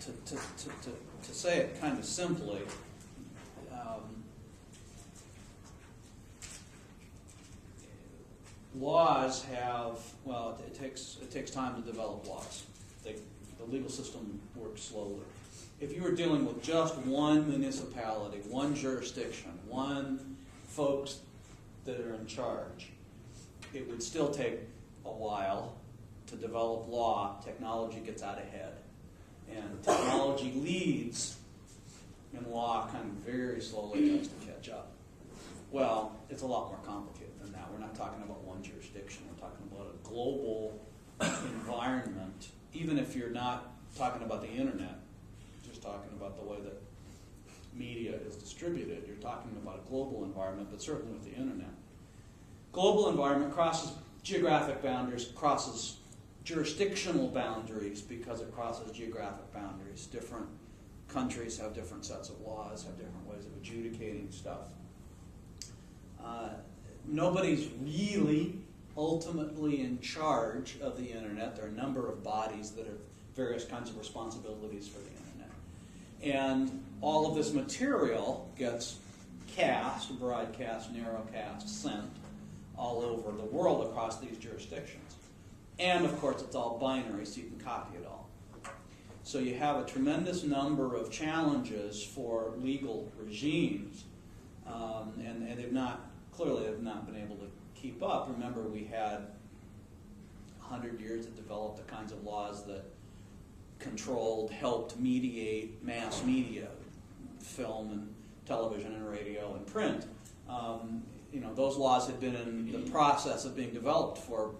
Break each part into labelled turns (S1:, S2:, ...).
S1: to say it kind of simply, laws have, well, it takes time to develop laws. The legal system works slowly. If you were dealing with just one municipality, one jurisdiction, one folks that are in charge, it would still take a while to develop law. Technology gets out ahead. And technology leads, and law kind of very slowly tries to catch up. Well, it's a lot more complicated than that. We're not talking about one jurisdiction. We're talking about a global environment. Even if you're not talking about the internet, just talking about the way that media is distributed, you're talking about a global environment, but certainly with the internet. Global environment crosses geographic boundaries, crosses jurisdictional boundaries because it crosses geographic boundaries. Different countries have different sets of laws, have different ways of adjudicating stuff. Nobody's really ultimately in charge of the internet. There are a number of bodies that have various kinds of responsibilities for the internet. And all of this material gets cast, broadcast, narrowcast, sent all over the world across these jurisdictions. And of course it's all binary, so you can copy it all. So you have a tremendous number of challenges for legal regimes, and they've not, clearly have not been able to keep up. Remember, we had 100 years that developed the kinds of laws that controlled, helped mediate mass media, film and television and radio and print. Those laws had been in the process of being developed for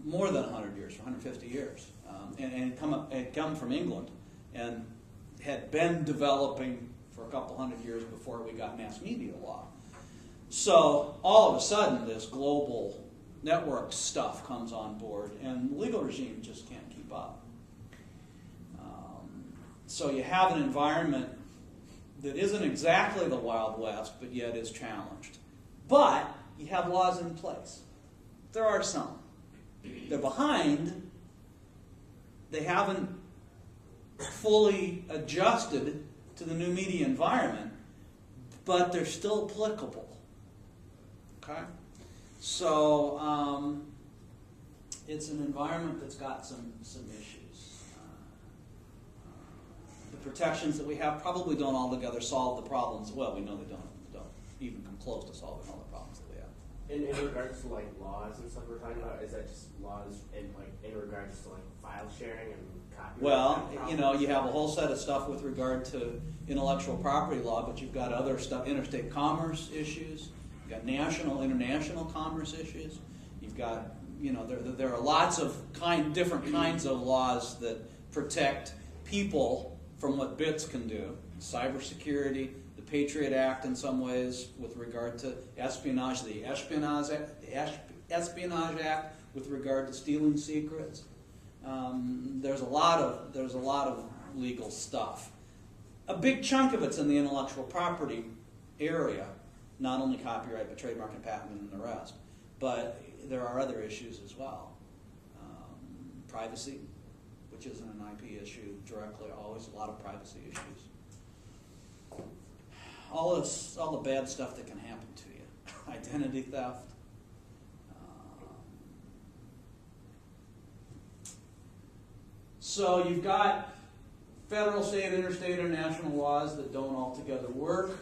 S1: more than 100 years, for 150 years, and had come from England and had been developing for a couple hundred years before we got mass media law. So all of a sudden, this global network stuff comes on board, and the legal regime just can't keep up. So you have an environment that isn't exactly the Wild West, but yet is challenged. But you have laws in place. There are some. They're behind. They haven't fully adjusted to the new media environment, but they're still applicable. Okay? So it's an environment that's got some issues. The protections that we have probably don't altogether solve the problems. Well, we know they don't even come close to solving all the problems that we have.
S2: In regards to like laws and stuff we're talking about, is that just laws in regards to like file sharing and copyright?
S1: Well, you have a whole set of stuff with regard to intellectual property law, but you've got other stuff, interstate commerce issues, you've got national, international commerce issues. You've got, there are lots of different kinds of laws that protect people from what bits can do. Cybersecurity, the Patriot Act in some ways with regard to espionage, the Espionage Act with regard to stealing secrets. There's a lot of legal stuff. A big chunk of it's in the intellectual property area, not only copyright but trademark and patent and the rest. But there are other issues as well. Privacy, which isn't an IP issue directly, always a lot of privacy issues. All the bad stuff that can happen to you. Identity theft. So you've got federal, state, interstate, and national laws that don't altogether work.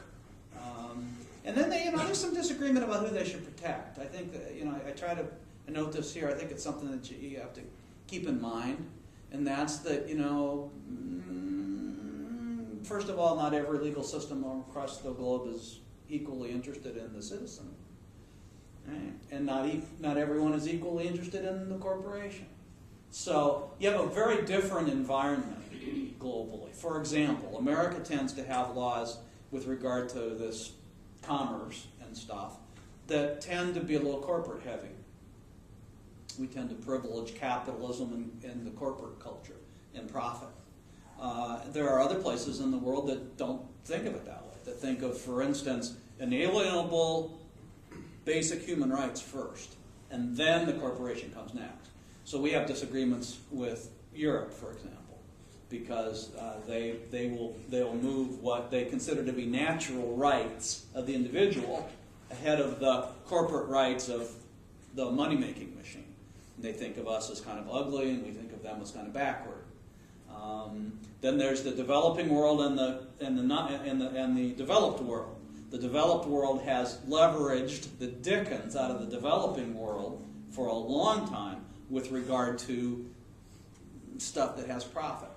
S1: And then there's some disagreement about who they should protect. I think that, I try to note this here. I think it's something that you have to keep in mind. And that's that, first of all, not every legal system across the globe is equally interested in the citizen. Right? And not everyone is equally interested in the corporation. So you have a very different environment globally. For example, America tends to have laws with regard to this commerce and stuff that tend to be a little corporate heavy. We tend to privilege capitalism and the corporate culture and profit. There are other places in the world that don't think of it that way, that think of, for instance, inalienable basic human rights first, and then the corporation comes next. So we have disagreements with Europe, for example. because they'll move what they consider to be natural rights of the individual ahead of the corporate rights of the money-making machine. And they think of us as kind of ugly, and we think of them as kind of backward. Then there's the developing world and the developed world. The developed world has leveraged the dickens out of the developing world for a long time with regard to stuff that has profit.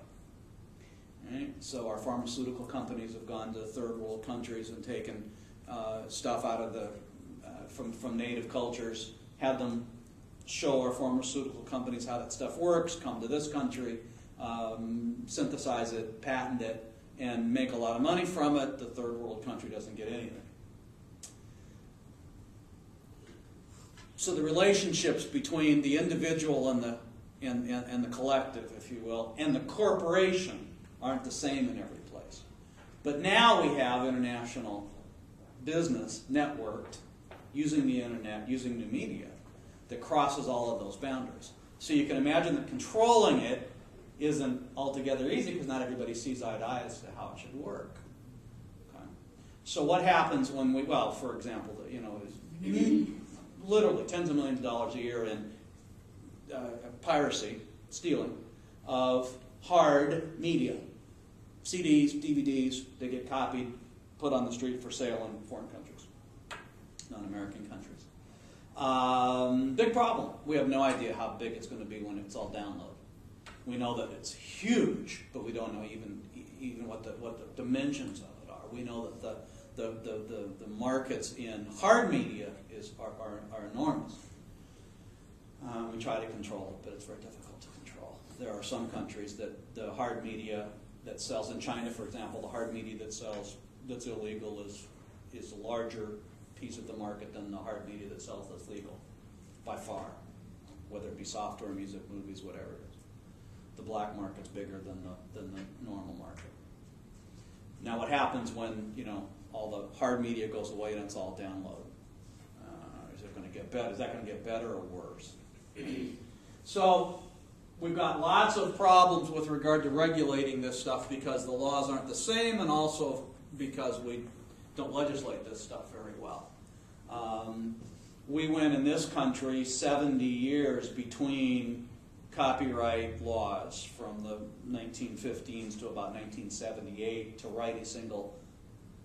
S1: Right? So our pharmaceutical companies have gone to third world countries and taken stuff out of the from native cultures, had them show our pharmaceutical companies how that stuff works, come to this country, synthesize it, patent it, and make a lot of money from it. The third world country doesn't get anything. So the relationships between the individual and the collective, if you will, and the corporation aren't the same in every place. But now we have international business networked using the internet, using new media, that crosses all of those boundaries. So you can imagine that controlling it isn't altogether easy because not everybody sees eye to eye as to how it should work. Okay? So what happens when we, well, for example, literally tens of millions of dollars a year in piracy, stealing, of hard media. CDs, DVDs, they get copied, put on the street for sale in foreign countries, non-American countries. Big problem. We have no idea how big it's going to be when it's all downloaded. We know that it's huge, but we don't know even what the dimensions of it are. We know that the markets in hard media are enormous. We try to control it, but it's very difficult to control. There are some countries that the hard media that sells in China, for example, the hard media that's illegal is a larger piece of the market than the hard media that sells that's legal, by far, whether it be software, music, movies, whatever it is. The black market's bigger than the normal market. Now, what happens when all the hard media goes away and it's all download? Is it going to get better? Is that going to get better or worse? So we've got lots of problems with regard to regulating this stuff because the laws aren't the same, and also because we don't legislate this stuff very well. We went in this country 70 years between copyright laws from the 1915s to about 1978 to write a single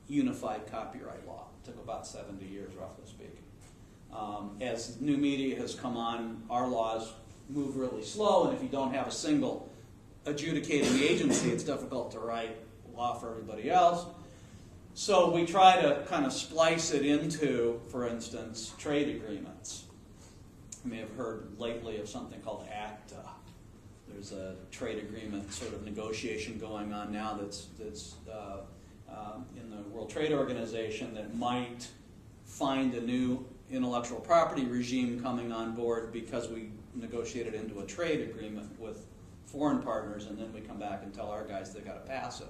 S1: unified copyright law. It took about 70 years, roughly speaking. As new media has come on, our laws move really slow, and if you don't have a single adjudicating agency, it's difficult to write law for everybody else. So we try to kind of splice it into, for instance, trade agreements. You may have heard lately of something called ACTA. There's a trade agreement sort of negotiation going on now that's in the World Trade Organization that might find a new intellectual property regime coming on board because we negotiated into a trade agreement with foreign partners, and then we come back and tell our guys they've got to pass it.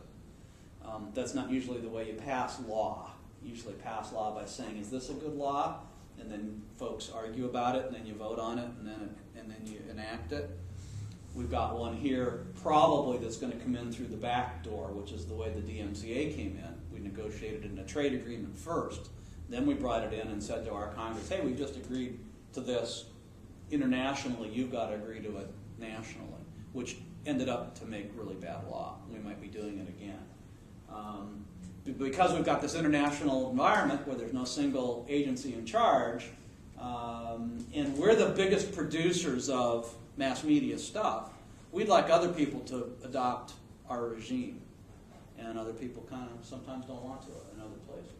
S1: That's not usually the way you pass law. You usually pass law by saying, is this a good law? And then folks argue about it, and then you vote on it, and then you enact it. We've got one here probably that's going to come in through the back door, which is the way the DMCA came in. We negotiated in a trade agreement first. Then we brought it in and said to our Congress, hey, we've just agreed to this internationally. You've got to agree to it nationally, which ended up to make really bad law. We might be doing it again. Because we've got this international environment where there's no single agency in charge, and we're the biggest producers of mass media stuff, we'd like other people to adopt our regime. And other people kind of sometimes don't want to in other places.